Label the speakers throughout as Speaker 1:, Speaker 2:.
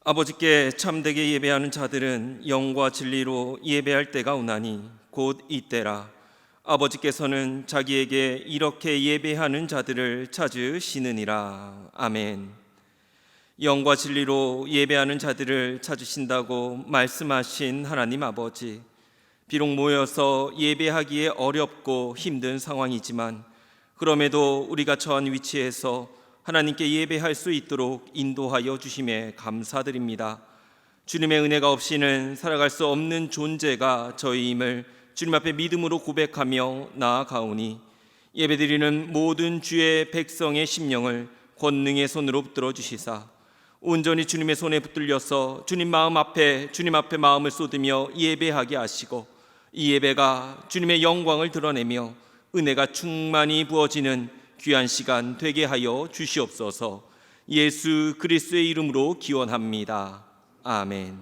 Speaker 1: 아버지께 참되게 예배하는 자들은 영과 진리로 예배할 때가 오나니 곧 이때라. 아버지께서는 자기에게 이렇게 예배하는 자들을 찾으시느니라. 아멘. 영과 진리로 예배하는 자들을 찾으신다고 말씀하신 하나님 아버지, 비록 모여서 예배하기에 어렵고 힘든 상황이지만 그럼에도 우리가 처한 위치에서 하나님께 예배할 수 있도록 인도하여 주심에 감사드립니다. 주님의 은혜가 없이는 살아갈 수 없는 존재가 저희임을 주님 앞에 믿음으로 고백하며 나아가오니 예배드리는 모든 주의 백성의 심령을 권능의 손으로 붙들어 주시사 온전히 주님의 손에 붙들려서 주님 앞에 마음을 쏟으며 예배하게 하시고 이 예배가 주님의 영광을 드러내며 은혜가 충만히 부어지는 귀한 시간 되게 하여 주시옵소서. 예수 그리스도의 이름으로 기원합니다. 아멘.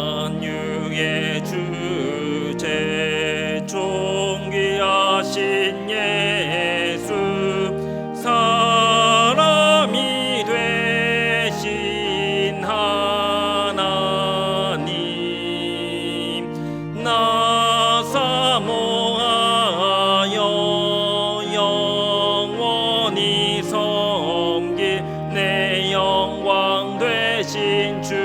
Speaker 2: 만유의 주제 존귀하신 예수 사람이 되신 하나님 나 사모하여 영원히 섬길 내 영광 되신 주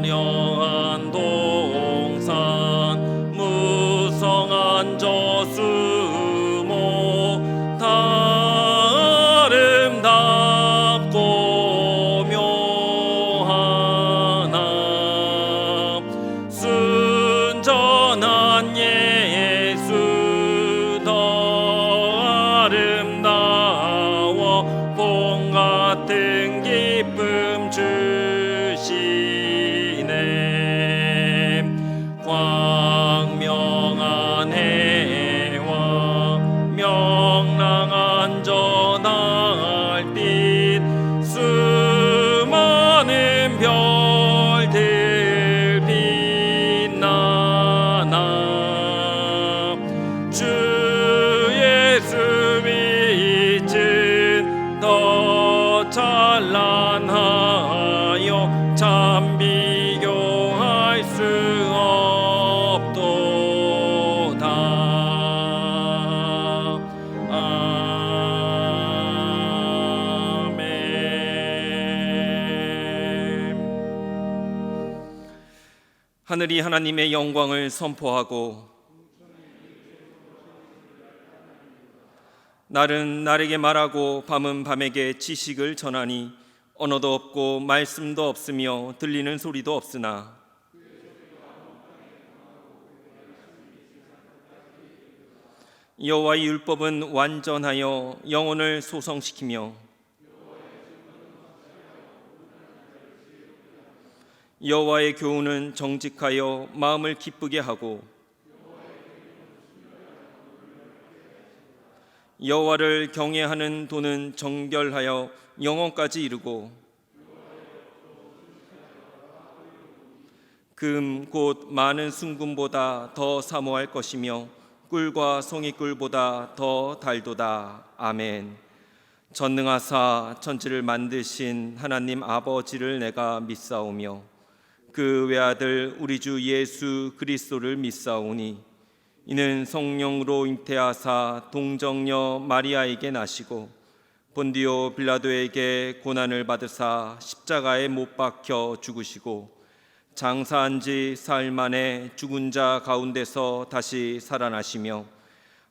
Speaker 2: 화려한 동산 무성한 저수목 다 아름답고 묘하나 순전한 예수 더 아름다워 봄 같은 기쁨 주시네. 광명한 해와 명랑한 저 달빛 수많은 별들 빛나나 주 예수 빛은 더 찬란하여 참 비교할 수 없도다. 아멘.
Speaker 1: 하늘이 하나님의 영광을 선포하고 날은 날에게 말하고 밤은 밤에게 지식을 전하니 언어도 없고 말씀도 없으며 들리는 소리도 없으나 여호와의 율법은 완전하여 영혼을 소성시키며 여호와의 교훈은 정직하여 마음을 기쁘게 하고 여호와를 경외하는 도는 정결하여 영원까지 이르고 금 곧 많은 순금보다 더 사모할 것이며 꿀과 송이꿀보다 더 달도다. 아멘. 전능하사 천지를 만드신 하나님 아버지를 내가 믿사오며 그 외아들 우리 주 예수 그리스도를 믿사오니 이는 성령으로 잉태하사 동정녀 마리아에게 나시고 본디오 빌라도에게 고난을 받으사 십자가에 못 박혀 죽으시고 장사한 지 사흘 만에 죽은 자 가운데서 다시 살아나시며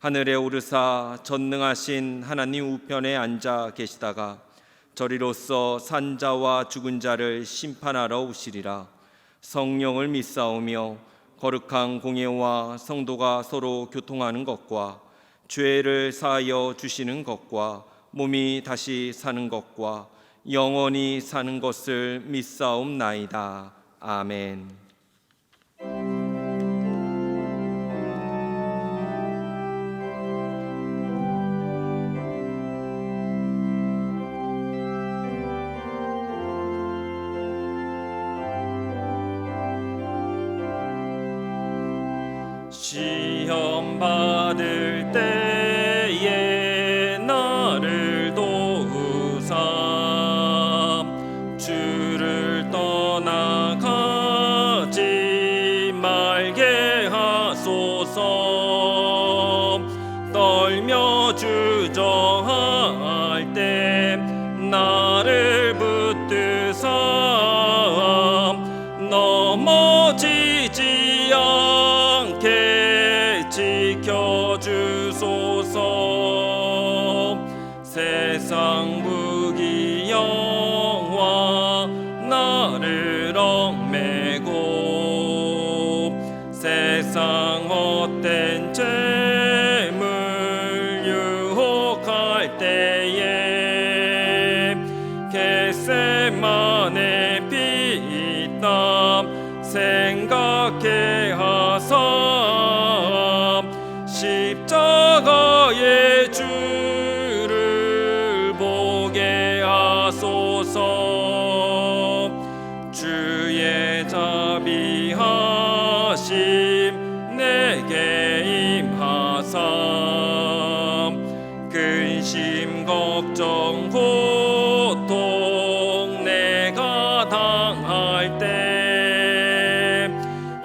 Speaker 1: 하늘에 오르사 전능하신 하나님 우편에 앉아 계시다가 저리로서 산자와 죽은 자를 심판하러 오시리라. 성령을 믿사오며 거룩한 공예와 성도가 서로 교통하는 것과 죄를 사하여 주시는 것과 몸이 다시 사는 것과 영원히 사는 것을 믿사옵나이다. 아멘.
Speaker 2: 시험 받을 때에 나를 도우사 주를 떠나가지 말게 하소서. 떨며 주저할 때 나를 붙드사 넘어지지 않게 지켜주소서. 세상 무기 영화 나를 얽매고 세상 헛된 재물 유혹할 때에 겟세마네 피땀 생각해 하사 십자가의 주를 보게 하소서. 주의 자비하심 내게 임하사 근심 걱정 고통 내가 당할 때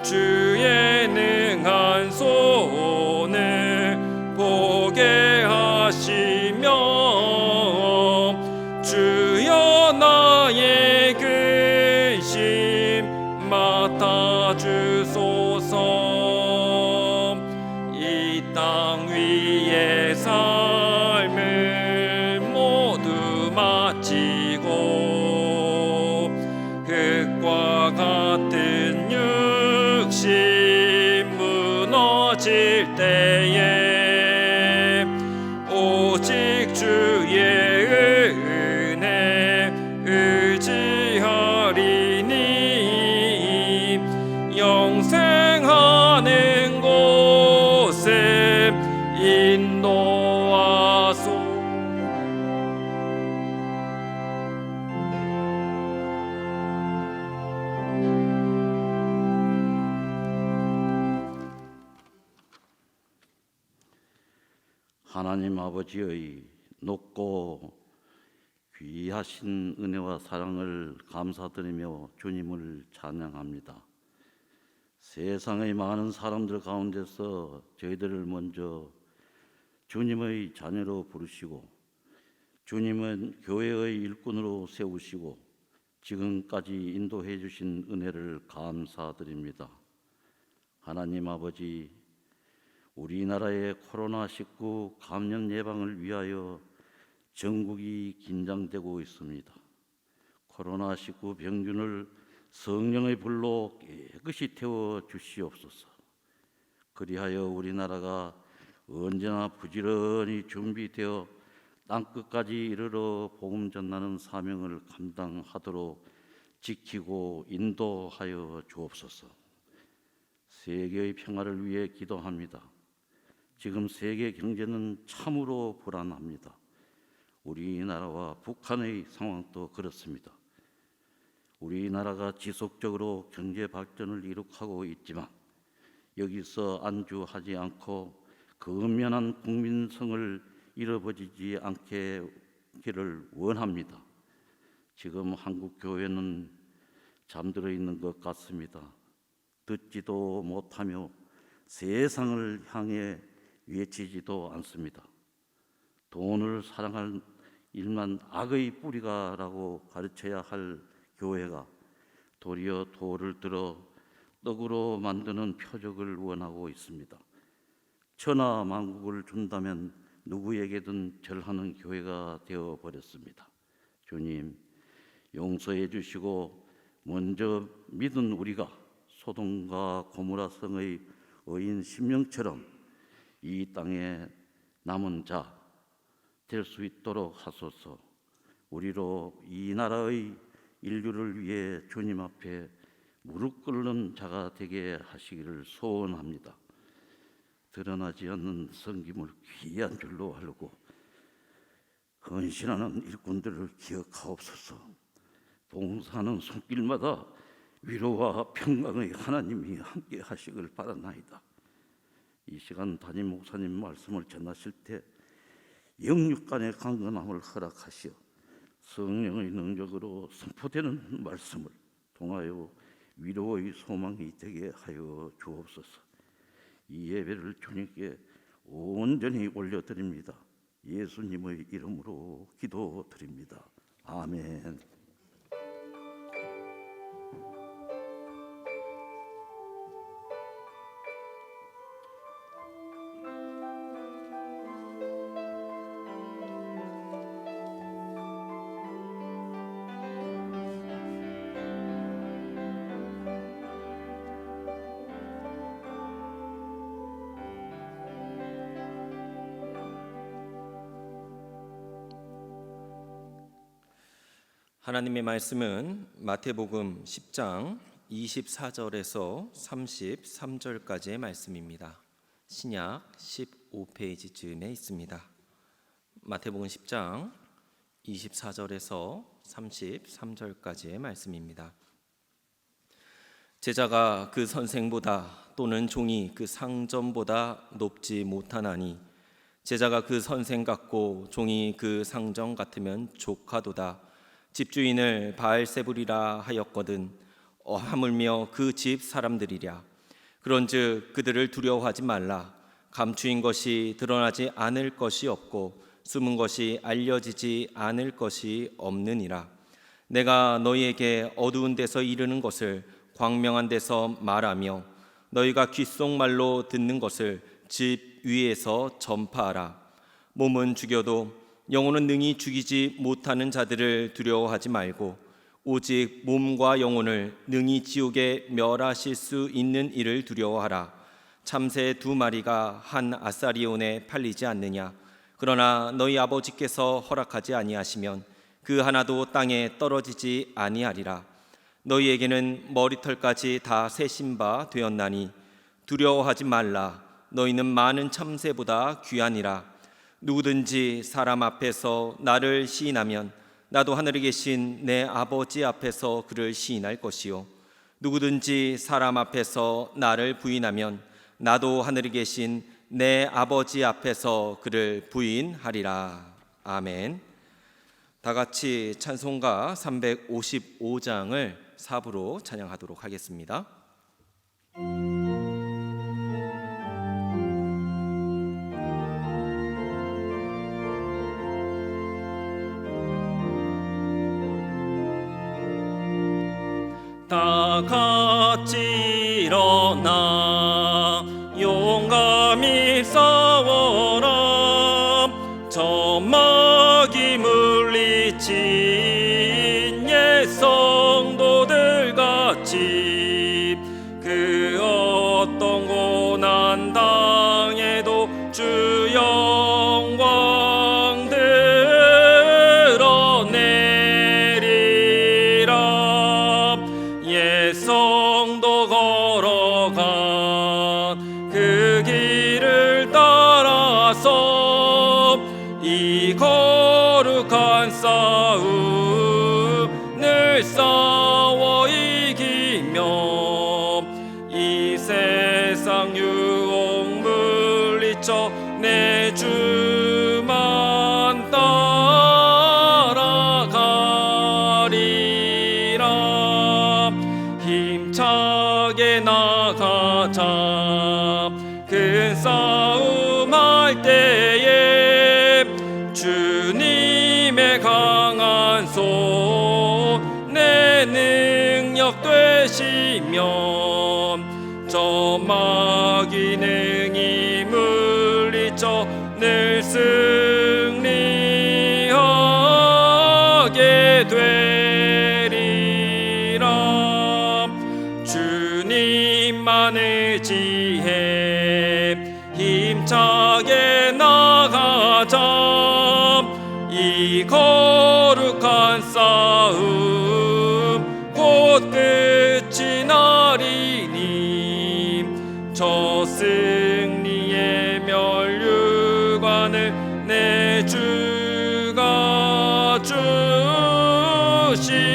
Speaker 2: 주의 능한 손을 보게 하시며 주여 나의 근심 맡아주소서. 이 땅 위의 삶을 모두 마치고 흙과 같은 육신 무너질 때에 오직 주의 은혜 의지하리니 영생하는 곳에 인도하소.
Speaker 3: 하나님 아버지의 높고 귀하신 은혜와 사랑을 감사드리며 주님을 찬양합니다. 세상의 많은 사람들 가운데서 저희들을 먼저 주님의 자녀로 부르시고 주님은 교회의 일꾼으로 세우시고 지금까지 인도해 주신 은혜를 감사드립니다. 하나님 아버지, 우리나라의 코로나19 감염 예방을 위하여 전국이 긴장되고 있습니다. 코로나19 병균을 성령의 불로 깨끗이 태워 주시옵소서. 그리하여 우리나라가 언제나 부지런히 준비되어 땅끝까지 이르러 복음 전하는 사명을 감당하도록 지키고 인도하여 주옵소서. 세계의 평화를 위해 기도합니다. 지금 세계 경제는 참으로 불안합니다. 우리나라와 북한의 상황도 그렇습니다. 우리나라가 지속적으로 경제 발전을 이룩하고 있지만 여기서 안주하지 않고 근면한 국민성을 잃어버리지 않기를 원합니다. 지금 한국 교회는 잠들어 있는 것 같습니다. 듣지도 못하며 세상을 향해 외치지도 않습니다. 돈을 사랑할 일만 악의 뿌리가라고 가르쳐야 할 교회가 도리어 돌을 들어 떡으로 만드는 표적을 원하고 있습니다. 천하 만국을 준다면 누구에게든 절하는 교회가 되어버렸습니다. 주님, 용서해 주시고 먼저 믿은 우리가 소돔과 고모라 성의 의인 심령처럼 이 땅에 남은 자 될 수 있도록 하소서. 우리로 이 나라의 인류를 위해 주님 앞에 무릎 꿇는 자가 되게 하시기를 소원합니다. 드러나지 않는 섬김을 귀한 줄로 알고 헌신하는 일꾼들을 기억하옵소서. 봉사하는 손길마다 위로와 평강의 하나님이 함께 하시길 바라나이다. 이 시간 담임 목사님 말씀을 전하실 때 영육간의 강건함을 허락하시어 성령의 능력으로 선포되는 말씀을 통하여 위로의 소망이 되게 하여 주옵소서. 이 예배를 주님께 온전히 올려드립니다. 예수님의 이름으로 기도드립니다. 아멘.
Speaker 1: 하나님의 말씀은 마태복음 10장 24절에서 33절까지의 말씀입니다. 신약 15페이지쯤에 있습니다. 마태복음 10장 24절에서 33절까지의 말씀입니다. 제자가 그 선생보다 또는 종이 그 상전보다 높지 못하나니 제자가 그 선생 같고 종이 그 상전 같으면 족하도다. 집주인을 바알세불이라 하였거든 하물며 그 집 사람들이랴. 그런즉 그들을 두려워하지 말라. 감추인 것이 드러나지 않을 것이 없고 숨은 것이 알려지지 않을 것이 없느니라. 내가 너희에게 어두운 데서 이르는 것을 광명한 데서 말하며 너희가 귓속말로 듣는 것을 집 위에서 전파하라. 몸은 죽여도 영혼은 능히 죽이지 못하는 자들을 두려워하지 말고 오직 몸과 영혼을 능히 지옥에 멸하실 수 있는 이를 두려워하라. 참새 2마리가 한 아사리온에 팔리지 않느냐. 그러나 너희 아버지께서 허락하지 아니하시면 그 하나도 땅에 떨어지지 아니하리라. 너희에게는 머리털까지 다 세신 바 되었나니 두려워하지 말라. 너희는 많은 참새보다 귀하니라. 누구든지 사람 앞에서 나를 시인하면 나도 하늘에 계신 내 아버지 앞에서 그를 시인할 것이요 누구든지 사람 앞에서 나를 부인하면 나도 하늘에 계신 내 아버지 앞에서 그를 부인하리라. 아멘. 다 같이 찬송가 355장을 사부로 찬양하도록 하겠습니다.
Speaker 2: 다 같이 일어나 용감히 싸워라. 점막이 물리친 옛 성도들 같이 그 어떤 고난 당해도 주 영광 드러내리라. 옛 성도 걸어간 그 길을 따라서 이 거룩한 싸움을 싸워 이기며 이 세상 유혹 물리쳐 내 주만 따라가리라. 힘차게 나가자. 큰 싸움 할 때에 주님의 강한 손에 능력 되시며 점막이 능히 물리쳐 늘 승리하게 되리라. 님만의 지혜 힘차게 나가자. 이 거룩한 싸움 곧 끝이 나리니 저 승리의 면류관을 내 주가 주시리로다.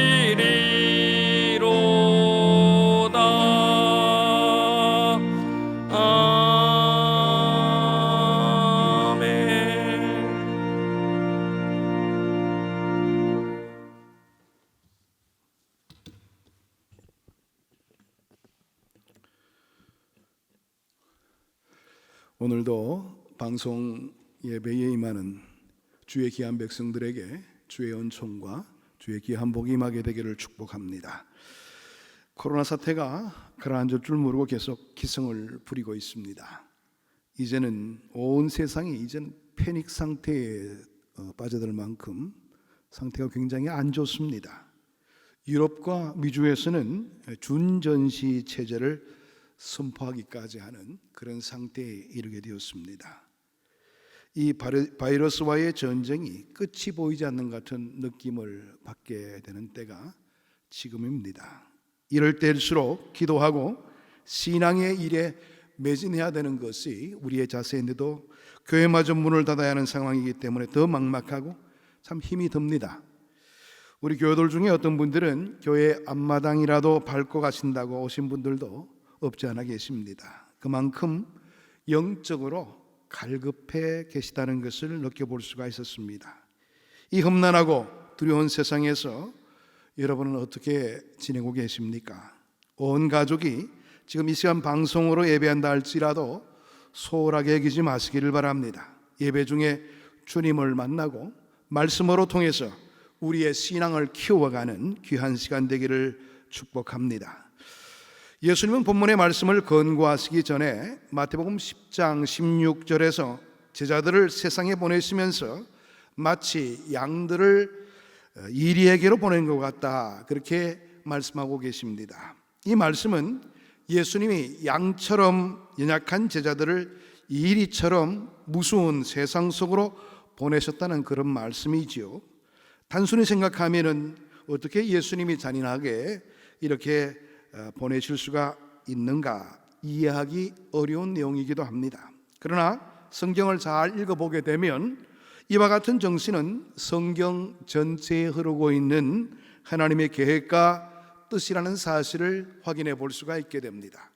Speaker 2: 아멘.
Speaker 4: 오늘도 방송 예배에 임하는 주의 귀한 백성들에게 주의 은총과 주의 귀한 복이 임하게 되기를 축복합니다. 코로나 사태가 가라앉을 줄 모르고 계속 기승을 부리고 있습니다. 이제는 온 세상이 이제는 패닉 상태에 빠져들 만큼 상태가 굉장히 안 좋습니다. 유럽과 미주에서는 준전시 체제를 선포하기까지 하는 그런 상태에 이르게 되었습니다. 이 바이러스와의 전쟁이 끝이 보이지 않는 같은 느낌을 받게 되는 때가 지금입니다. 이럴 때일수록 기도하고 신앙의 일에 매진해야 되는 것이 우리의 자세인데도 교회마저 문을 닫아야 하는 상황이기 때문에 더 막막하고 참 힘이 듭니다. 우리 교회들 중에 어떤 분들은 교회 앞마당이라도 밟고 가신다고 오신 분들도 없지 않아 계십니다. 그만큼 영적으로 갈급해 계시다는 것을 느껴볼 수가 있었습니다. 이 험난하고 두려운 세상에서 여러분은 어떻게 지내고 계십니까? 온 가족이 지금 이 시간 방송으로 예배한다 할지라도 소홀하게 여기지 마시기를 바랍니다. 예배 중에 주님을 만나고 말씀으로 통해서 우리의 신앙을 키워가는 귀한 시간 되기를 축복합니다. 예수님은 본문의 말씀을 권고하시기 전에 마태복음 10장 16절에서 제자들을 세상에 보내시면서 마치 양들을 이리에게로 보낸 것 같다, 그렇게 말씀하고 계십니다. 이 말씀은 예수님이 양처럼 연약한 제자들을 이리처럼 무서운 세상 속으로 보내셨다는 그런 말씀이지요. 단순히 생각하면은 어떻게 예수님이 잔인하게 이렇게 보내실 수가 있는가 이해하기 어려운 내용이기도 합니다. 그러나 성경을 잘 읽어보게 되면 이와 같은 정신은 성경 전체에 흐르고 있는 하나님의 계획과 뜻이라는 사실을 확인해 볼 수가 있게 됩니다.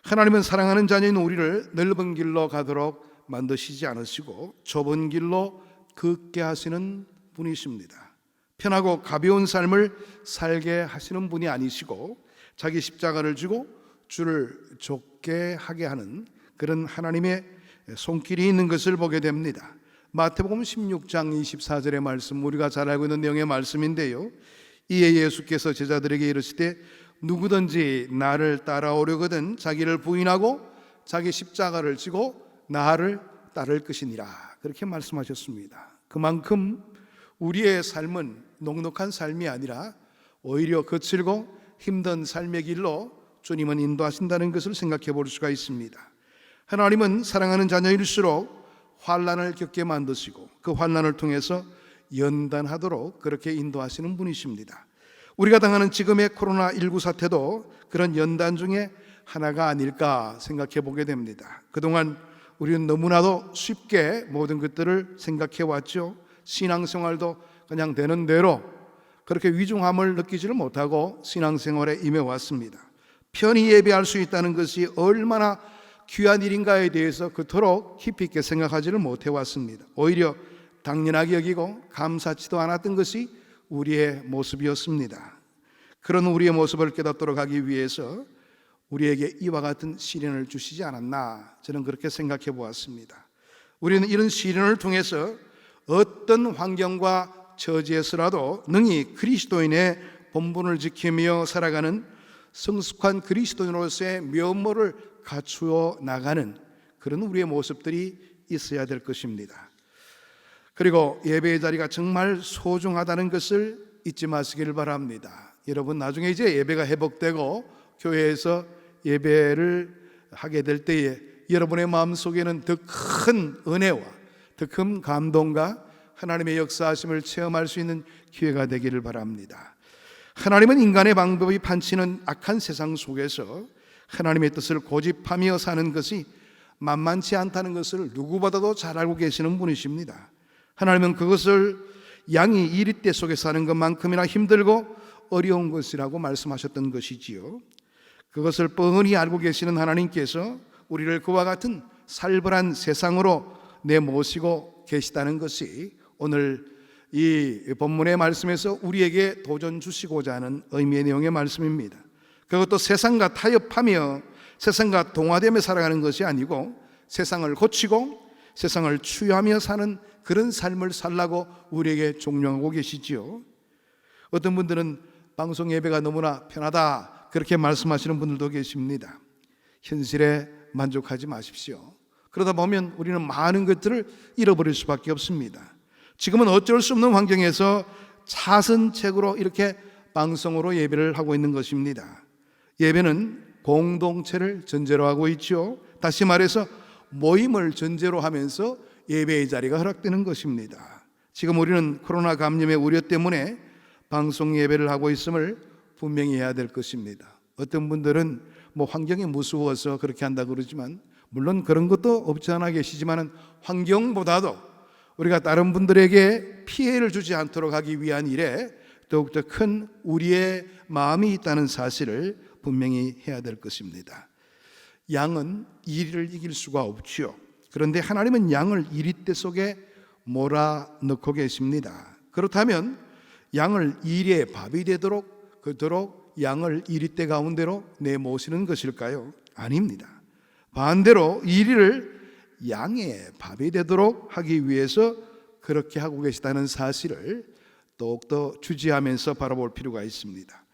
Speaker 4: 하나님은 사랑하는 자녀인 우리를 넓은 길로 가도록 만드시지 않으시고 좁은 길로 걷게 하시는 분이십니다. 편하고 가벼운 삶을 살게 하시는 분이 아니시고 자기 십자가를 지고 주를 좁게 하게 하는 그런 하나님의 손길이 있는 것을 보게 됩니다. 마태복음 16장 24절의 말씀, 우리가 잘 알고 있는 내용의 말씀인데요. 이에 예수께서 제자들에게 이르시되 누구든지 나를 따라오려거든 자기를 부인하고 자기 십자가를 지고 나를 따를 것이니라, 그렇게 말씀하셨습니다. 그만큼 우리의 삶은 넉넉한 삶이 아니라 오히려 거칠고 힘든 삶의 길로 주님은 인도하신다는 것을 생각해 볼 수가 있습니다. 하나님은 사랑하는 자녀일수록 환난을 겪게 만드시고 그 환난을 통해서 연단하도록 그렇게 인도하시는 분이십니다. 우리가 당하는 지금의 코로나19 사태도 그런 연단 중에 하나가 아닐까 생각해 보게 됩니다. 그동안 우리는 너무나도 쉽게 모든 것들을 생각해 왔죠. 신앙생활도 그냥 되는 대로 그렇게 위중함을 느끼지를 못하고 신앙생활에 임해왔습니다. 편히 예배할 수 있다는 것이 얼마나 귀한 일인가에 대해서 그토록 깊이 있게 생각하지를 못해왔습니다. 오히려 당연하게 여기고 감사치도 않았던 것이 우리의 모습이었습니다. 그런 우리의 모습을 깨닫도록 하기 위해서 우리에게 이와 같은 시련을 주시지 않았나, 저는 그렇게 생각해 보았습니다. 우리는 이런 시련을 통해서 어떤 환경과 처지에서라도 능히 그리스도인의 본분을 지키며 살아가는 성숙한 그리스도인으로서의 면모를 갖추어 나가는 그런 우리의 모습들이 있어야 될 것입니다. 그리고 예배의 자리가 정말 소중하다는 것을 잊지 마시기를 바랍니다. 여러분, 나중에 이제 예배가 회복되고 교회에서 예배를 하게 될 때에 여러분의 마음속에는 더 큰 은혜와 더 큰 감동과 하나님의 역사하심을 체험할 수 있는 기회가 되기를 바랍니다. 하나님은 인간의 방법이 판치는 악한 세상 속에서 하나님의 뜻을 고집하며 사는 것이 만만치 않다는 것을 누구보다도 잘 알고 계시는 분이십니다. 하나님은 그것을 양이 이리떼 속에 사는 것만큼이나 힘들고 어려운 것이라고 말씀하셨던 것이지요. 그것을 뻔히 알고 계시는 하나님께서 우리를 그와 같은 살벌한 세상으로 내모시고 계시다는 것이 오늘 이 본문의 말씀에서 우리에게 도전 주시고자 하는 의미의 내용의 말씀입니다. 그것도 세상과 타협하며 세상과 동화되며 살아가는 것이 아니고 세상을 고치고 세상을 추유하며 사는 그런 삶을 살라고 우리에게 종용하고 계시지요. 어떤 분들은 방송 예배가 너무나 편하다 그렇게 말씀하시는 분들도 계십니다. 현실에 만족하지 마십시오. 그러다 보면 우리는 많은 것들을 잃어버릴 수밖에 없습니다. 지금은 어쩔 수 없는 환경에서 차선책으로 이렇게 방송으로 예배를 하고 있는 것입니다. 예배는 공동체를 전제로 하고 있죠. 다시 말해서 모임을 전제로 하면서 예배의 자리가 허락되는 것입니다. 지금 우리는 코로나 감염의 우려 때문에 방송 예배를 하고 있음을 분명히 해야 될 것입니다. 어떤 분들은 환경이 무서워서 그렇게 한다고 그러지만 물론 그런 것도 없지 않아 계시지만 환경보다도 우리가 다른 분들에게 피해를 주지 않도록 하기 위한 일에 더욱더 큰 우리의 마음이 있다는 사실을 분명히 해야 될 것입니다. 양은 이리를 이길 수가 없지요. 그런데 하나님은 양을 이리떼 속에 몰아넣고 계십니다. 그렇다면 양을 이리의 밥이 되도록 그토록 양을 이리떼 가운데로 내모시는 것일까요? 아닙니다. 반대로 이리를 양의 밥이 되도록 하기 위해서 그렇게 하고 계시다는 사실을 더욱더 주지하면서 바라볼 필요가 있습니다.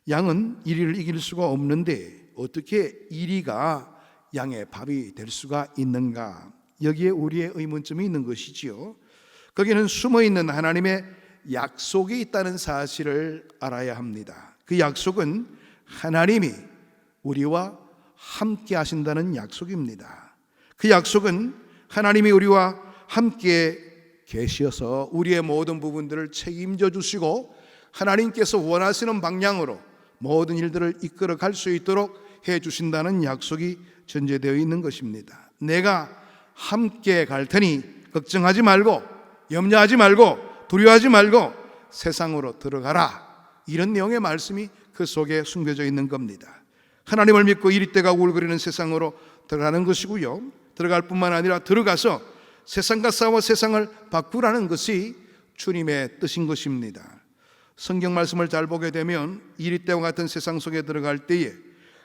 Speaker 4: 양은 이리를 이길 수가 없는데 어떻게 이리가 양의 밥이 될 수가 있는가? 여기에 우리의 의문점이 있는 것이지요. 거기는 숨어있는 하나님의 약속이 있다는 사실을 알아야 합니다. 그 약속은 하나님이 우리와 함께 하신다는 약속입니다. 그 약속은 하나님이 우리와 함께 계셔서 우리의 모든 부분들을 책임져 주시고 하나님께서 원하시는 방향으로 모든 일들을 이끌어 갈 수 있도록 해 주신다는 약속이 전제되어 있는 것입니다. 내가 함께 갈 테니 걱정하지 말고 염려하지 말고 두려워하지 말고 세상으로 들어가라. 이런 내용의 말씀이 그 속에 숨겨져 있는 겁니다. 하나님을 믿고 이리떼가 우울거리는 세상으로 들어가는 것이고요. 들어갈 뿐만 아니라 들어가서 세상과 싸워 세상을 바꾸라는 것이 주님의 뜻인 것입니다. 성경 말씀을 잘 보게 되면 이리떼와 같은 세상 속에 들어갈 때에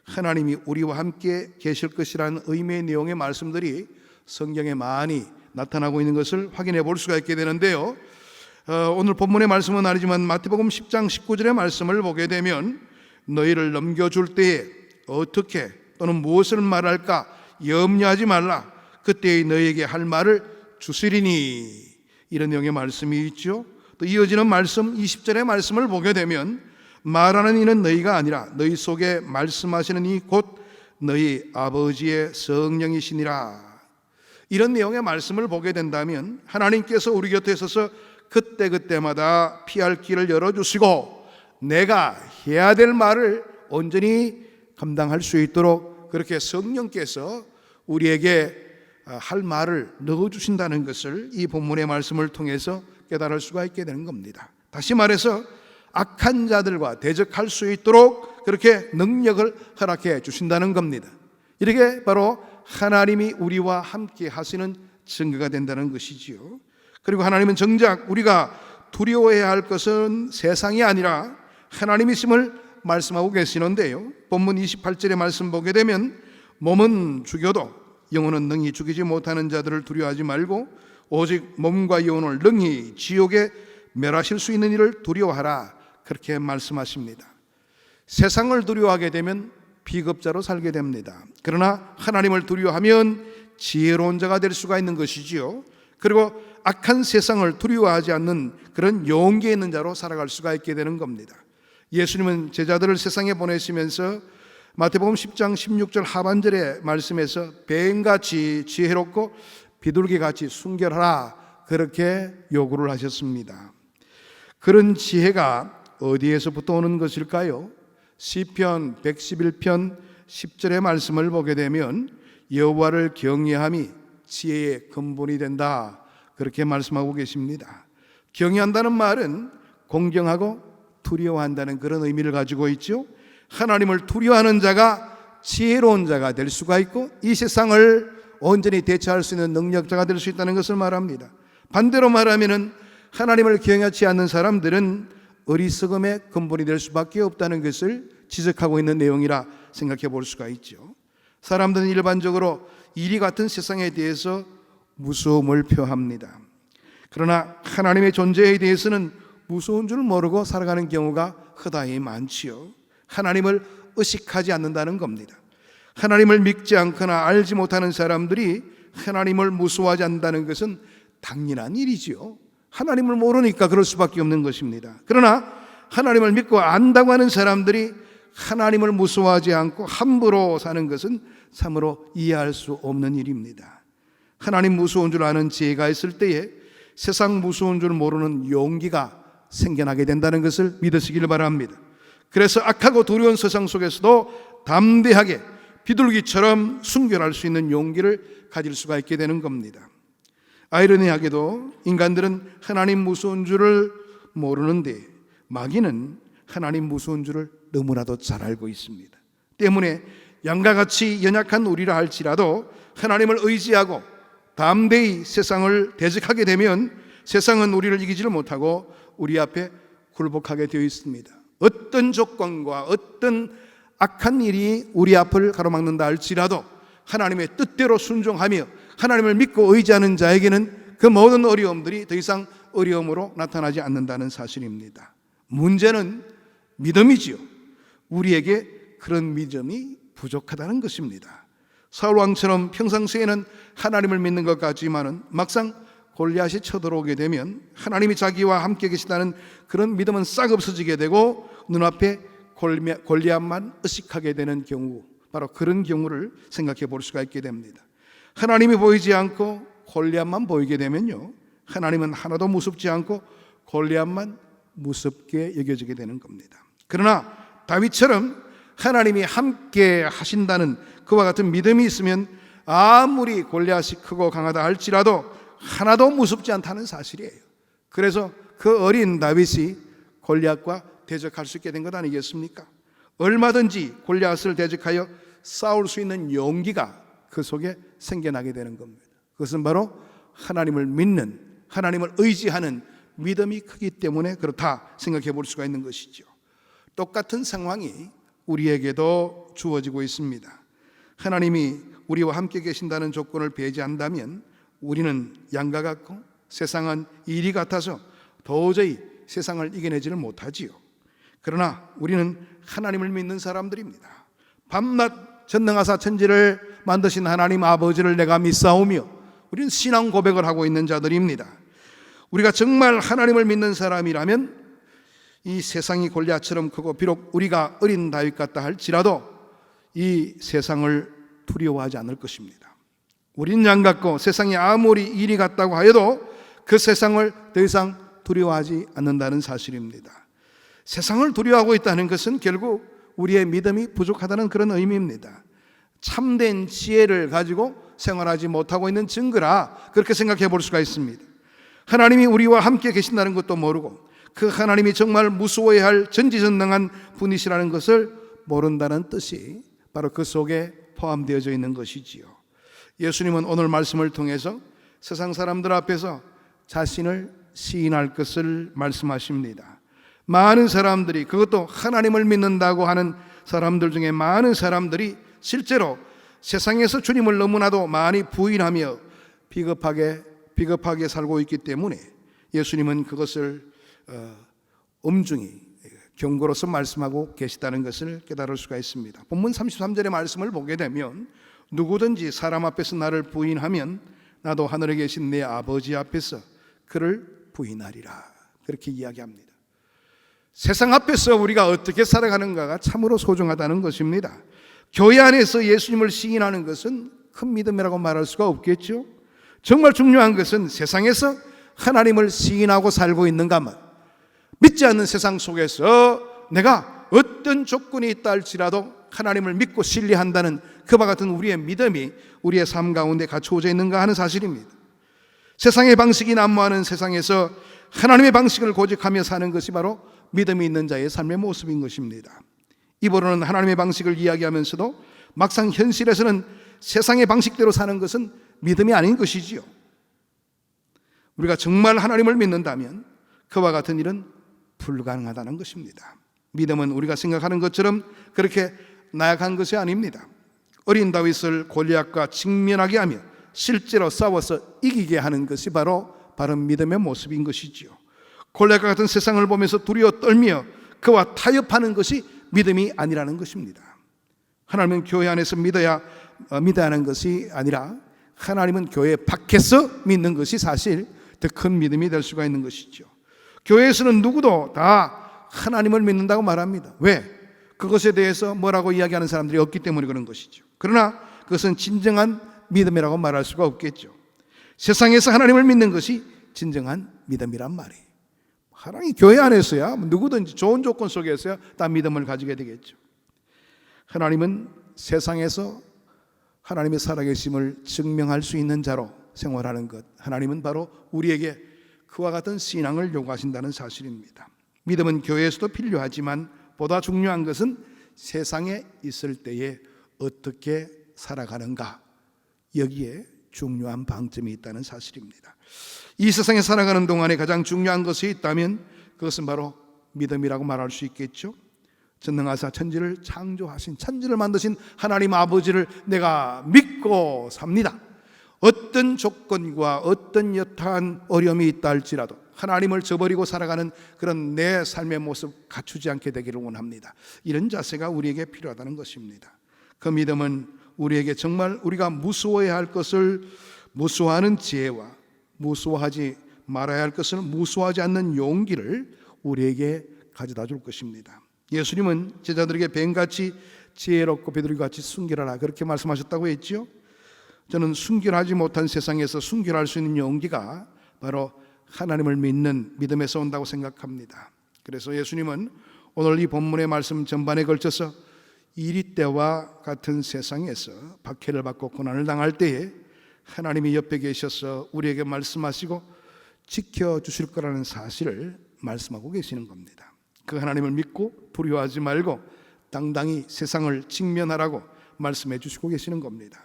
Speaker 4: 하나님이 우리와 함께 계실 것이라는 의미의 내용의 말씀들이 성경에 많이 나타나고 있는 것을 확인해 볼 수가 있게 되는데요. 오늘 본문의 말씀은 아니지만 마태복음 10장 19절의 말씀을 보게 되면 너희를 넘겨줄 때에 어떻게 또는 무엇을 말할까 염려하지 말라. 그때에 너희에게 할 말을 주시리니 이런 내용의 말씀이 있죠. 또 이어지는 말씀 20절의 말씀을 보게 되면 말하는 이는 너희가 아니라 너희 속에 말씀하시는 이 곧 너희 아버지의 성령이시니라. 이런 내용의 말씀을 보게 된다면 하나님께서 우리 곁에 서서 그때그때마다 피할 길을 열어주시고 내가 해야 될 말을 온전히 감당할 수 있도록 그렇게 성령께서 우리에게 할 말을 넣어주신다는 것을 이 본문의 말씀을 통해서 깨달을 수가 있게 되는 겁니다. 다시 말해서 악한 자들과 대적할 수 있도록 그렇게 능력을 허락해 주신다는 겁니다. 이렇게 바로 하나님이 우리와 함께 하시는 증거가 된다는 것이지요. 그리고 하나님은 정작 우리가 두려워해야 할 것은 세상이 아니라 하나님이심을 말씀하고 계시는데요. 본문 28절의 말씀 보게 되면 몸은 죽여도 영혼은 능히 죽이지 못하는 자들을 두려워하지 말고 오직 몸과 영혼을 능히 지옥에 멸하실 수 있는 일을 두려워하라. 그렇게 말씀하십니다. 세상을 두려워하게 되면 비겁자로 살게 됩니다. 그러나 하나님을 두려워하면 지혜로운 자가 될 수가 있는 것이지요. 그리고 악한 세상을 두려워하지 않는 그런 용기 있는 자로 살아갈 수가 있게 되는 겁니다. 예수님은 제자들을 세상에 보내시면서 마태복음 10장 16절 하반절의 말씀에서 뱀같이 지혜롭고 비둘기같이 순결하라 그렇게 요구를 하셨습니다. 그런 지혜가 어디에서부터 오는 것일까요? 시편 111편 10절의 말씀을 보게 되면 여호와를 경외함이 지혜의 근본이 된다 그렇게 말씀하고 계십니다. 경외한다는 말은 공경하고 두려워한다는 그런 의미를 가지고 있죠. 하나님을 두려워하는 자가 지혜로운 자가 될 수가 있고 이 세상을 온전히 대처할 수 있는 능력자가 될 수 있다는 것을 말합니다. 반대로 말하면 하나님을 경외하지 않는 사람들은 어리석음의 근본이 될 수밖에 없다는 것을 지적하고 있는 내용이라 생각해 볼 수가 있죠. 사람들은 일반적으로 이리 같은 세상에 대해서 무서움을 표합니다. 그러나 하나님의 존재에 대해서는 무서운 줄 모르고 살아가는 경우가 허다히 많지요. 하나님을 의식하지 않는다는 겁니다. 하나님을 믿지 않거나 알지 못하는 사람들이 하나님을 무서워하지 않는다는 것은 당연한 일이지요. 하나님을 모르니까 그럴 수밖에 없는 것입니다. 그러나 하나님을 믿고 안다고 하는 사람들이 하나님을 무서워하지 않고 함부로 사는 것은 참으로 이해할 수 없는 일입니다. 하나님 무서운 줄 아는 지혜가 있을 때에 세상 무서운 줄 모르는 용기가 생겨나게 된다는 것을 믿으시길 바랍니다. 그래서 악하고 두려운 세상 속에서도 담대하게 비둘기처럼 순결할 수 있는 용기를 가질 수가 있게 되는 겁니다. 아이러니하게도 인간들은 하나님 무서운 줄을 모르는데 마귀는 하나님 무서운 줄을 너무나도 잘 알고 있습니다. 때문에 양과 같이 연약한 우리라 할지라도 하나님을 의지하고 담대히 세상을 대적하게 되면 세상은 우리를 이기지를 못하고 우리 앞에 굴복하게 되어 있습니다. 어떤 조건과 어떤 악한 일이 우리 앞을 가로막는다 할지라도 하나님의 뜻대로 순종하며 하나님을 믿고 의지하는 자에게는 그 모든 어려움들이 더 이상 어려움으로 나타나지 않는다는 사실입니다. 문제는 믿음이지요. 우리에게 그런 믿음이 부족하다는 것입니다. 사울 왕처럼 평상시에는 하나님을 믿는 것 같지만은 막상 골리앗이 쳐들어오게 되면 하나님이 자기와 함께 계시다는 그런 믿음은 싹 없어지게 되고 눈앞에 골리앗만 의식하게 되는 경우, 바로 그런 경우를 생각해 볼 수가 있게 됩니다. 하나님이 보이지 않고 골리앗만 보이게 되면요, 하나님은 하나도 무섭지 않고 골리앗만 무섭게 여겨지게 되는 겁니다. 그러나 다윗처럼 하나님이 함께 하신다는 그와 같은 믿음이 있으면 아무리 골리앗이 크고 강하다 할지라도 하나도 무섭지 않다는 사실이에요. 그래서 그 어린 다윗이 골리앗과 대적할 수 있게 된 것 아니겠습니까? 얼마든지 골리앗을 대적하여 싸울 수 있는 용기가 그 속에 생겨나게 되는 겁니다. 그것은 바로 하나님을 믿는, 하나님을 의지하는 믿음이 크기 때문에 그렇다 생각해 볼 수가 있는 것이죠. 똑같은 상황이 우리에게도 주어지고 있습니다. 하나님이 우리와 함께 계신다는 조건을 배제한다면 우리는 양과 같고 세상은 이리 같아서 도저히 세상을 이겨내지를 못하지요. 그러나 우리는 하나님을 믿는 사람들입니다. 밤낮 전능하사 천지를 만드신 하나님 아버지를 내가 믿사오며 우리는 신앙 고백을 하고 있는 자들입니다. 우리가 정말 하나님을 믿는 사람이라면 이 세상이 골리앗처럼 크고 비록 우리가 어린 다윗 같다 할지라도 이 세상을 두려워하지 않을 것입니다. 우린 양 같고 세상이 아무리 이리 같다고 하여도 그 세상을 더 이상 두려워하지 않는다는 사실입니다. 세상을 두려워하고 있다는 것은 결국 우리의 믿음이 부족하다는 그런 의미입니다. 참된 지혜를 가지고 생활하지 못하고 있는 증거라 그렇게 생각해 볼 수가 있습니다. 하나님이 우리와 함께 계신다는 것도 모르고 그 하나님이 정말 무서워해야 할 전지전능한 분이시라는 것을 모른다는 뜻이 바로 그 속에 포함되어져 있는 것이지요. 예수님은 오늘 말씀을 통해서 세상 사람들 앞에서 자신을 시인할 것을 말씀하십니다. 많은 사람들이, 그것도 하나님을 믿는다고 하는 사람들 중에 많은 사람들이 실제로 세상에서 주님을 너무나도 많이 부인하며 비겁하게 살고 있기 때문에 예수님은 그것을 엄중히 경고로서 말씀하고 계시다는 것을 깨달을 수가 있습니다. 본문 33절의 말씀을 보게 되면 누구든지 사람 앞에서 나를 부인하면 나도 하늘에 계신 내 아버지 앞에서 그를 부인하리라 그렇게 이야기합니다. 세상 앞에서 우리가 어떻게 살아가는가가 참으로 소중하다는 것입니다. 교회 안에서 예수님을 시인하는 것은 큰 믿음이라고 말할 수가 없겠죠. 정말 중요한 것은 세상에서 하나님을 시인하고 살고 있는가만, 믿지 않는 세상 속에서 내가 어떤 조건이 있다 할지라도 하나님을 믿고 신뢰한다는 그와 같은 우리의 믿음이 우리의 삶 가운데 갖추어져 있는가 하는 사실입니다. 세상의 방식이 난무하는 세상에서 하나님의 방식을 고집하며 사는 것이 바로 믿음이 있는 자의 삶의 모습인 것입니다. 입으로는 하나님의 방식을 이야기하면서도 막상 현실에서는 세상의 방식대로 사는 것은 믿음이 아닌 것이지요. 우리가 정말 하나님을 믿는다면 그와 같은 일은 불가능하다는 것입니다. 믿음은 우리가 생각하는 것처럼 그렇게 나약한 것이 아닙니다. 어린 다윗을 골리앗과 직면하게 하며 실제로 싸워서 이기게 하는 것이 바로 바른 믿음의 모습인 것이지요. 골리앗과 같은 세상을 보면서 두려워 떨며 그와 타협하는 것이 믿음이 아니라는 것입니다. 하나님은 교회 안에서 믿어야 하는 것이 아니라 하나님은 교회 밖에서 믿는 것이 사실 더 큰 믿음이 될 수가 있는 것이죠. 교회에서는 누구도 다 하나님을 믿는다고 말합니다. 왜? 그것에 대해서 뭐라고 이야기하는 사람들이 없기 때문에 그런 것이죠. 그러나 그것은 진정한 믿음이라고 말할 수가 없겠죠. 세상에서 하나님을 믿는 것이 진정한 믿음이란 말이에요. 하나님 교회 안에서야 누구든지 좋은 조건 속에서야 다 믿음을 가지게 되겠죠. 하나님은 세상에서 하나님의 살아계심을 증명할 수 있는 자로 생활하는 것, 하나님은 바로 우리에게 그와 같은 신앙을 요구하신다는 사실입니다. 믿음은 교회에서도 필요하지만 보다 중요한 것은 세상에 있을 때에 어떻게 살아가는가, 여기에 중요한 방점이 있다는 사실입니다. 이 세상에 살아가는 동안에 가장 중요한 것이 있다면 그것은 바로 믿음이라고 말할 수 있겠죠. 전능하사 천지를 창조하신, 천지를 만드신 하나님 아버지를 내가 믿고 삽니다. 어떤 조건과 어떤 여타한 어려움이 있다 할지라도 하나님을 저버리고 살아가는 그런 내 삶의 모습 갖추지 않게 되기를 원합니다. 이런 자세가 우리에게 필요하다는 것입니다. 그 믿음은 우리에게 정말 우리가 무서워해야 할 것을 무서워하는 지혜와 무서워하지 말아야 할 것을 무서워하지 않는 용기를 우리에게 가져다 줄 것입니다. 예수님은 제자들에게 뱀같이 지혜롭고 비둘기같이 순결하라 그렇게 말씀하셨다고 했지요. 저는 순결하지 못한 세상에서 순결할 수 있는 용기가 바로 하나님을 믿는 믿음에서 온다고 생각합니다. 그래서 예수님은 오늘 이 본문의 말씀 전반에 걸쳐서 이리 때와 같은 세상에서 박해를 받고 고난을 당할 때에 하나님이 옆에 계셔서 우리에게 말씀하시고 지켜주실 거라는 사실을 말씀하고 계시는 겁니다. 그 하나님을 믿고 두려워하지 말고 당당히 세상을 직면하라고 말씀해 주시고 계시는 겁니다.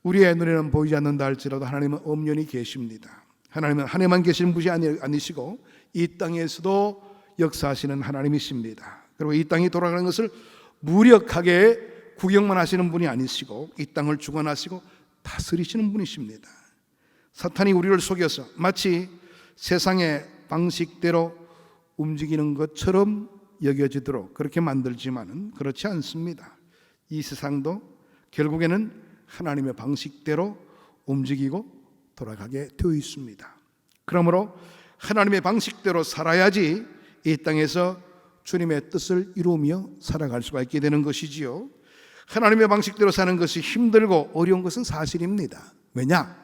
Speaker 4: 우리의 눈에는 보이지 않는다 할지라도 하나님은 엄연히 계십니다. 하나님은 하나님만 계시는 분이 아니시고 이 땅에서도 역사하시는 하나님이십니다. 그리고 이 땅이 돌아가는 것을 무력하게 구경만 하시는 분이 아니시고 이 땅을 주관하시고 다스리시는 분이십니다. 사탄이 우리를 속여서 마치 세상의 방식대로 움직이는 것처럼 여겨지도록 그렇게 만들지만은 그렇지 않습니다. 이 세상도 결국에는 하나님의 방식대로 움직이고 돌아가게 되어 있습니다. 그러므로 하나님의 방식대로 살아야지 이 땅에서 주님의 뜻을 이루며 살아갈 수가 있게 되는 것이지요. 하나님의 방식대로 사는 것이 힘들고 어려운 것은 사실입니다. 왜냐?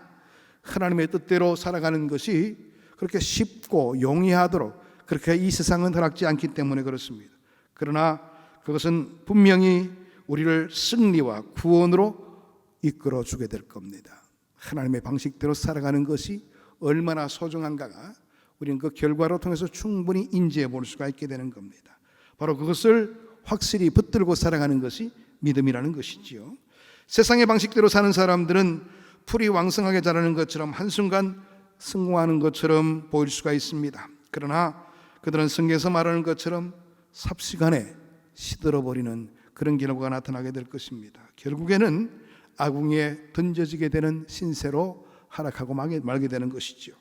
Speaker 4: 하나님의 뜻대로 살아가는 것이 그렇게 쉽고 용이하도록 그렇게 이 세상은 허락지 않기 때문에 그렇습니다. 그러나 그것은 분명히 우리를 승리와 구원으로 이끌어 주게 될 겁니다. 하나님의 방식대로 살아가는 것이 얼마나 소중한가가 우리는 그 결과로 통해서 충분히 인지해 볼 수가 있게 되는 겁니다. 바로 그것을 확실히 붙들고 살아가는 것이 믿음이라는 것이지요. 세상의 방식대로 사는 사람들은 풀이 왕성하게 자라는 것처럼 한순간 성공하는 것처럼 보일 수가 있습니다. 그러나 그들은 성경에서 말하는 것처럼 삽시간에 시들어버리는 그런 결과가 나타나게 될 것입니다. 결국에는 아궁이에 던져지게 되는 신세로 하락하고 말게 되는 것이죠.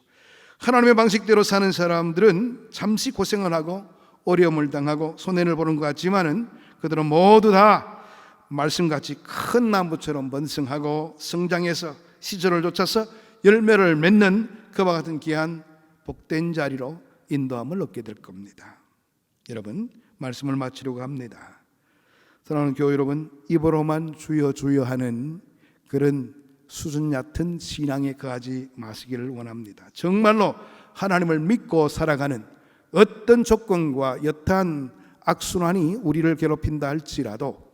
Speaker 4: 하나님의 방식대로 사는 사람들은 잠시 고생을 하고 어려움을 당하고 손해를 보는 것 같지만은 그들은 모두 다 말씀같이 큰 나무처럼 번성하고 성장해서 시절을 쫓아서 열매를 맺는 그와 같은 귀한 복된 자리로 인도함을 얻게 될 겁니다. 여러분, 말씀을 마치려고 합니다. 사랑하는 교회 여러분, 입으로만 주여 주여 하는 그런 수준 얕은 신앙에 거하지 마시기를 원합니다. 정말로 하나님을 믿고 살아가는 어떤 조건과 여타한 악순환이 우리를 괴롭힌다 할지라도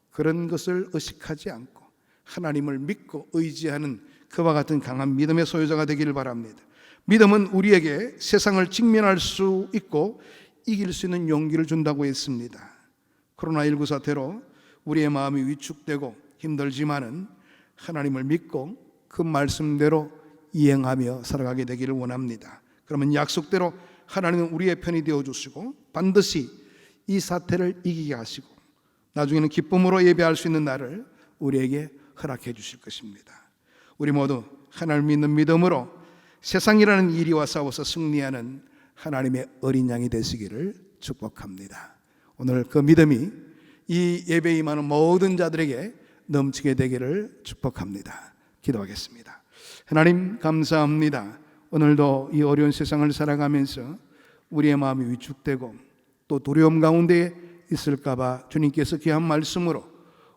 Speaker 4: 그런 것을 의식하지 않고 하나님을 믿고 의지하는 그와 같은 강한 믿음의 소유자가 되기를 바랍니다. 믿음은 우리에게 세상을 직면할 수 있고 이길 수 있는 용기를 준다고 했습니다. 코로나19 사태로 우리의 마음이 위축되고 힘들지만은 하나님을 믿고 그 말씀대로 이행하며 살아가게 되기를 원합니다. 그러면 약속대로 하나님은 우리의 편이 되어주시고 반드시 이 사태를 이기게 하시고 나중에는 기쁨으로 예배할 수 있는 날을 우리에게 허락해 주실 것입니다. 우리 모두 하나님을 믿는 믿음으로 세상이라는 이리와 싸워서 승리하는 하나님의 어린 양이 되시기를 축복합니다. 오늘 그 믿음이 이 예배에 임하는 모든 자들에게 넘치게 되기를 축복합니다. 기도하겠습니다. 하나님 감사합니다. 오늘도 이 어려운 세상을 살아가면서 우리의 마음이 위축되고 또 두려움 가운데 있을까봐 주님께서 귀한 말씀으로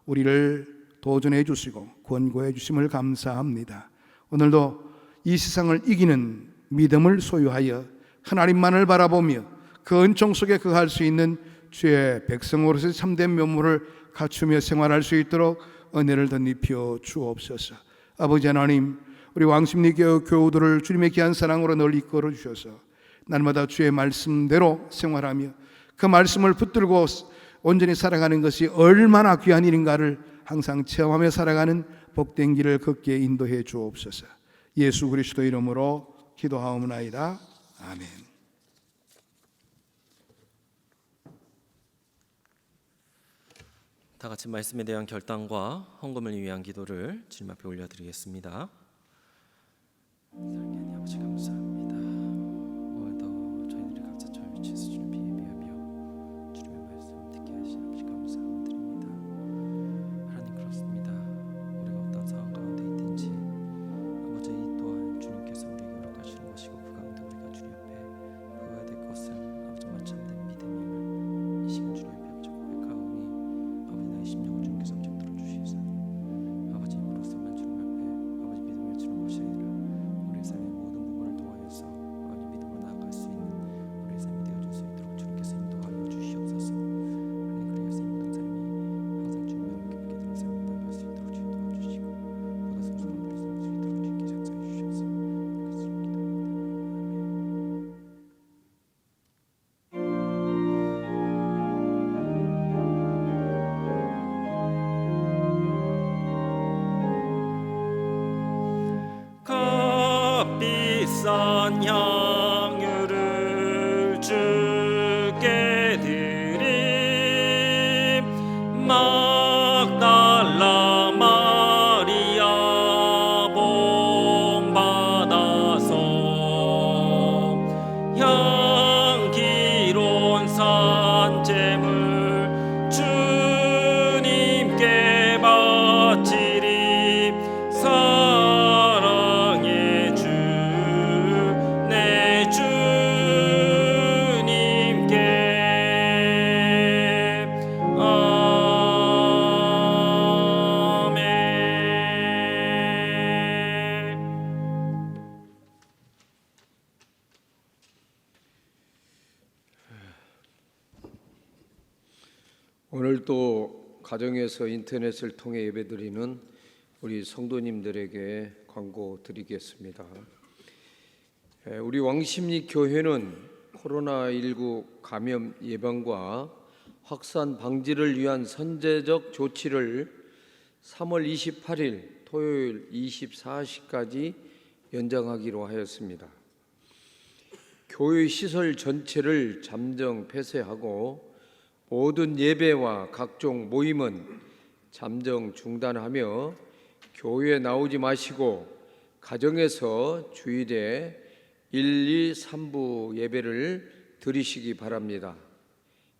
Speaker 4: 우리를 도전해 주시고 권고해 주심을 감사합니다. 오늘도 이 세상을 이기는 믿음을 소유하여 하나님만을 바라보며 그 은총 속에 거할 수 있는 주의 백성으로서의 참된 면모를 갖추며 생활할 수 있도록 은혜를 덧입혀 주옵소서. 아버지 하나님, 우리 왕십리 교우들을 주님의 귀한 사랑으로 늘 이끌어 주셔서 날마다 주의 말씀대로 생활하며 그 말씀을 붙들고 온전히 살아가는 것이 얼마나 귀한 일인가를 항상 체험하며 살아가는 복된 길을 걷게 인도해 주옵소서. 예수 그리스도 이름으로 기도하옵나이다. 아멘.
Speaker 1: 다 같이 말씀에 대한 결단과 헌금을 위한 기도를 주님 앞에 올려드리겠습니다. 사랑하는 아버지 감사합니다. 오늘도 저희들이 각자 저희 위치 수준을 비하며 주님의 말씀 듣게 하신 아버지 감사함을 드립니다. 하나님 그렇습니다. 우리가 어떤 상황 가운데 있든지 아버지 또한 주님께서 우리에게 허락하시는 것이고 그 가운데 우리가 주님 앞에 보여야 될 것은 아버지 마침내 믿음임을 이 시간 주님 앞에 아버지 고백하오니 아버지 나의 심령을 주님께서 엄청 들어주시사 아버지 힘으로서만 주님 앞에 아버지 믿음을 주는 것이 아니라 우리의 삶의 모든 부분을 통하여서 아버지 믿음으로 나아갈 수 있는 우리의 삶이 되어줄 수 있도록 주님께서 인도하여 주시옵소서. 하나님 그리하여서 이 모든 삶이 항상 주님과 함께 있게 되는 삶을 나아갈 수 있도록 주님 도와주시고 보다 성소로 누릴 수 있도록 주님께 작사해 주셔서 그래서 주님 기도합니다. 아멘. 값비싼 향유를 주께 드림 막달라 마리아 복 받아서 향기로운 산재물 주님께 바치리 사랑의 주 내 주님께 아멘.
Speaker 5: 오늘도 가정에서 인터넷을 통해 예배드리는 우리 성도님들에게 광고 드리겠습니다. 우리 왕십리 교회는 코로나19 감염 예방과 확산 방지를 위한 선제적 조치를 3월 28일 토요일 24시까지 연장하기로 하였습니다. 교회 시설 전체를 잠정 폐쇄하고 모든 예배와 각종 모임은 잠정 중단하며 교회에 나오지 마시고 가정에서 주일에 1, 2, 3부 예배를 드리시기 바랍니다.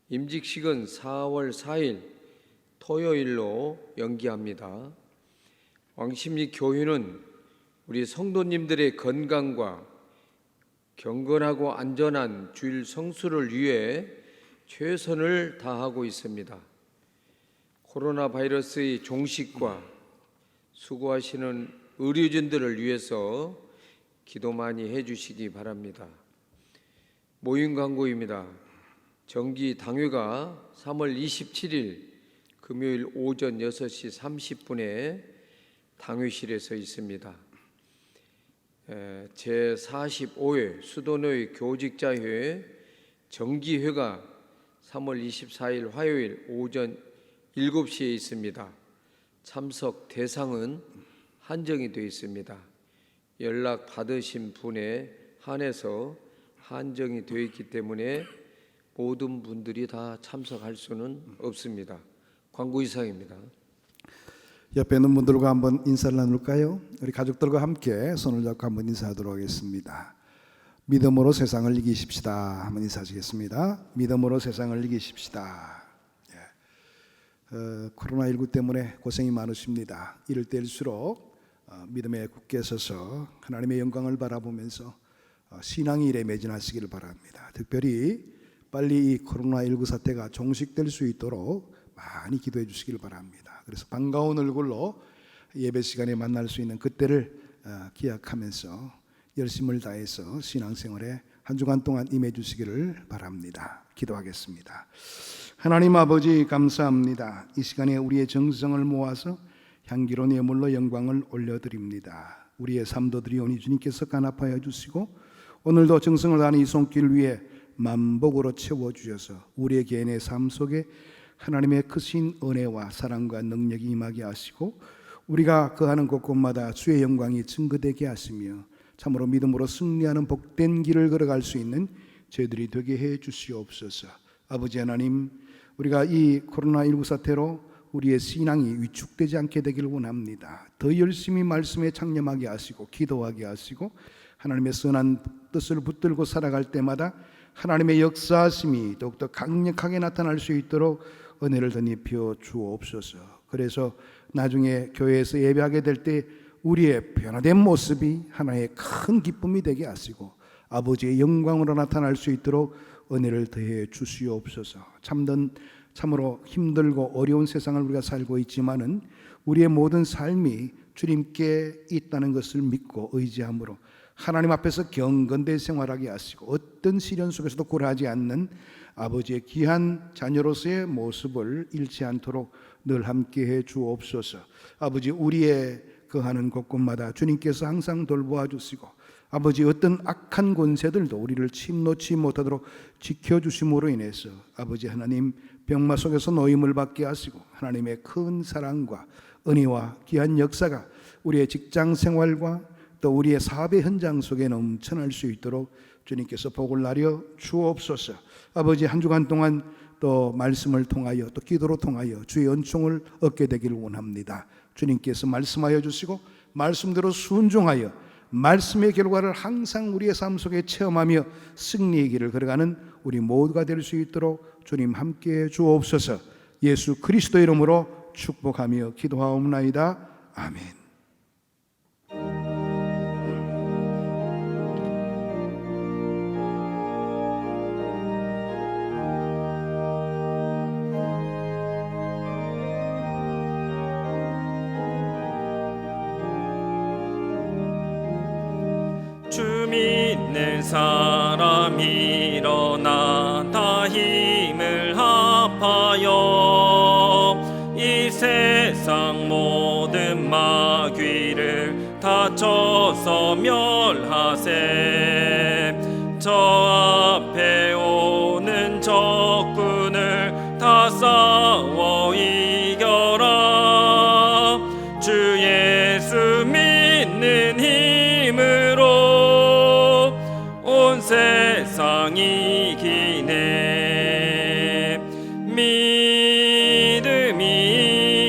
Speaker 5: 임직식은 4월 4일 토요일로 연기합니다. 왕십리 교회는 우리 성도님들의 건강과 경건하고 안전한 주일 성수를 위해 최선을 다하고 있습니다. 코로나 바이러스의 종식과 수고하시는 의료진들을 위해서 기도 많이 해주시기 바랍니다. 모임 광고입니다. 정기 당회가 3월 27일 금요일 오전 6시 30분에 당회실에서 있습니다. 제45회 수도노의 교직자회 정기회가 3월 24일 화요일 오전 7시에 있습니다. 참석 대상은 한정이 되어 있습니다. 연락 받으신 분에 한해서 한정이 되어 있기 때문에 모든 분들이 다 참석할 수는 없습니다. 광고 이상입니다.
Speaker 4: 옆에 있는 분들과 한번 인사를 나눌까요? 우리 가족들과 함께 손을 잡고 한번 인사하도록 하겠습니다. 믿음으로 세상을 이기십시다. 한번 인사하시겠습니다. 믿음으로 세상을 이기십시다. 코로나19 때문에 고생이 많으십니다. 이럴 때일수록 믿음에 굳게 서서 하나님의 영광을 바라보면서 신앙의 일에 매진하시기를 바랍니다. 특별히 빨리 이 코로나19 사태가 종식될 수 있도록 많이 기도해 주시기를 바랍니다. 그래서 반가운 얼굴로 예배 시간에 만날 수 있는 그때를 기약하면서 열심을 다해서 신앙생활에 한 주간 동안 임해 주시기를 바랍니다. 기도하겠습니다. 하나님 아버지 감사합니다. 이 시간에 우리의 정성을 모아서 향기로운 예물로 영광을 올려드립니다. 우리의 삶도 드리오니 주님께서 간합하여 주시고 오늘도 정성을 다하는 이 손길 위에 만복으로 채워주셔서 우리의 개인의 삶 속에 하나님의 크신 은혜와 사랑과 능력이 임하게 하시고 우리가 거하는 곳곳마다 주의 영광이 증거되게 하시며 참으로 믿음으로 승리하는 복된 길을 걸어갈 수 있는 저희들이 되게 해 주시옵소서. 아버지 하나님, 우리가 이 코로나19 사태로 우리의 신앙이 위축되지 않게 되기를 원합니다. 더 열심히 말씀에 창념하게 하시고 기도하게 하시고 하나님의 선한 뜻을 붙들고 살아갈 때마다 하나님의 역사하심이 더욱더 강력하게 나타날 수 있도록 은혜를 더 입혀 주옵소서. 그래서 나중에 교회에서 예배하게 될 때 우리의 변화된 모습이 하나의 큰 기쁨이 되게 하시고 아버지의 영광으로 나타날 수 있도록 은혜를 더해 주시옵소서. 참으로 힘들고 어려운 세상을 우리가 살고 있지만은 우리의 모든 삶이 주님께 있다는 것을 믿고 의지함으로 하나님 앞에서 경건된 생활하게 하시고 어떤 시련 속에서도 굴하지 않는 아버지의 귀한 자녀로서의 모습을 잃지 않도록 늘 함께해 주옵소서. 아버지, 우리의 거하는 곳곳마다 주님께서 항상 돌보아 주시고 아버지 어떤 악한 권세들도 우리를 침노치 못하도록 지켜주심으로 인해서 아버지 하나님 병마 속에서 노임을 받게 하시고 하나님의 큰 사랑과 은혜와 귀한 역사가 우리의 직장 생활과 또 우리의 사업의 현장 속에 넘쳐날 수 있도록 주님께서 복을 나려 주옵소서. 아버지 한 주간 동안 또 말씀을 통하여 또 기도로 통하여 주의 은총을 얻게 되기를 원합니다. 주님께서 말씀하여 주시고 말씀대로 순종하여 말씀의 결과를 항상 우리의 삶 속에 체험하며 승리의 길을 걸어가는 우리 모두가 될 수 있도록 주님 함께해 주옵소서. 예수 그리스도 이름으로 축복하며 기도하옵나이다. 아멘.
Speaker 1: 주 믿는 사람 일어나 다 힘을 합하여 이 세상 모든 마귀를 다쳐서 멸하세. 저 앞에 오는 적군을 다 싸워 이겨라. 주 예수 믿는 힘으로 온 세상 이기네. 믿음이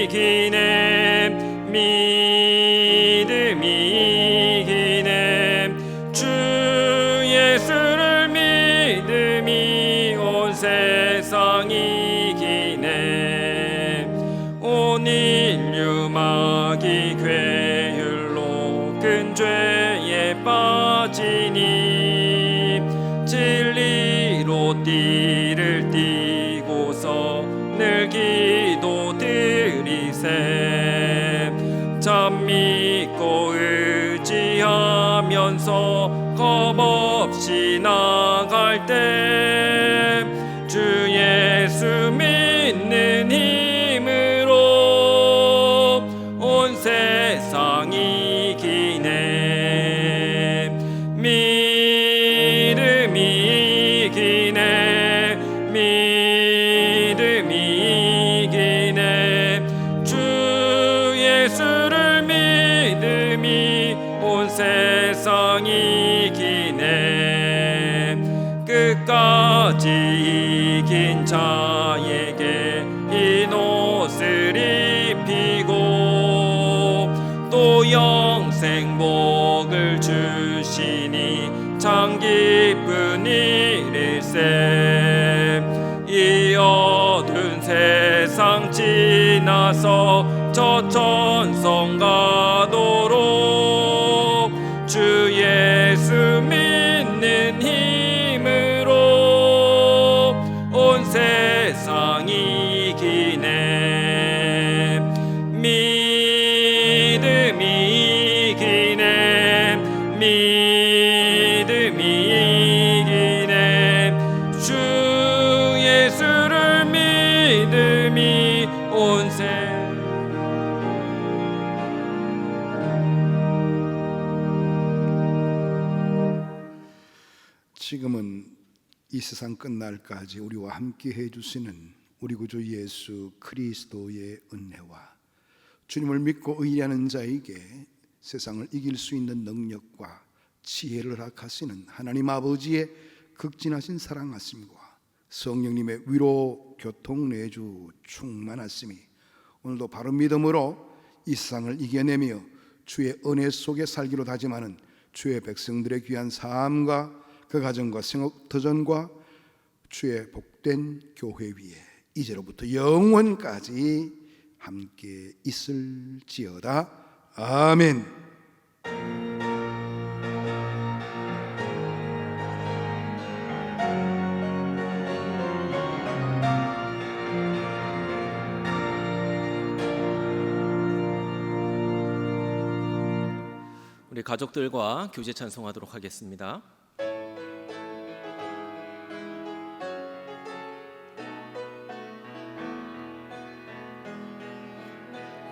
Speaker 1: 이기네. 믿음이 이기네. 주 예수를 믿음이 온 세상 이기네. 온 인류 마귀 괴율로 큰 죄에 빠지니 진리로 띠를 띠고서 늘 기도
Speaker 2: 참 믿고 의지하면서 겁없이 나갈 때 주 예수 믿는 힘으로 온 세상 이기네. 믿음이 이기네. 믿음이 이기네. 주 예수를 믿음이 온 세상 이기네. 끝까지 이긴 자에게 흰 옷을 입히고 또 영생 복을 주시니 참 기쁜 일일세. 이 어두운 세상 지나서 저 천성 가도록 주 예수 믿는 힘으로 온 세상 이기네. 믿음이 이기네. 믿음이 이기네. 주 예수를 믿음이 온 세상
Speaker 4: 지금은 이 세상 끝날까지 우리와 함께 해주시는 우리 구주 예수 그리스도의 은혜와 주님을 믿고 의지하는 자에게 세상을 이길 수 있는 능력과 지혜를 허락하시는 하나님 아버지의 극진하신 사랑하심과 성령님의 위로 교통 내주 충만하심이 오늘도 바른 믿음으로 이 세상을 이겨내며 주의 은혜 속에 살기로 다짐하는 주의 백성들의 귀한 삶과 그 가정과 생업 터전과 주의 복된 교회 위에 이제로부터 영원까지 함께 있을지어다. 아멘.
Speaker 1: 우리 가족들과 교제 찬송하도록 하겠습니다.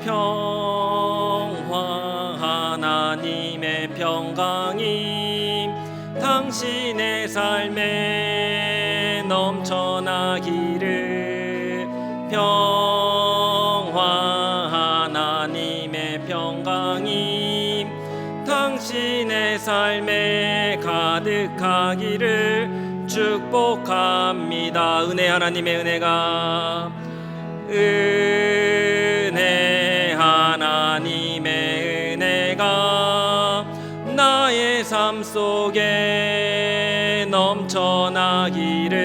Speaker 1: 평화 하나님의 평강이 당신의 삶에 넘쳐나기를. 평화 하나님의 평강이 당신의 삶에 가득하기를 축복합니다. 은혜 하나님의 은혜가 은혜 하나님의 은혜가 나의 삶 속에 넘쳐나기를.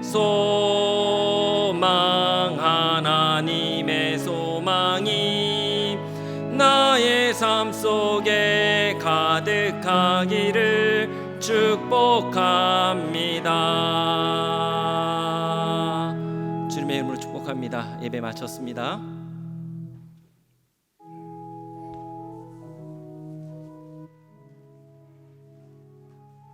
Speaker 1: 소망 하나님의 소망이 나의 삶 속에 가득하기를 축복합니다. 주님의 이름으로 축복합니다. 예배 마쳤습니다.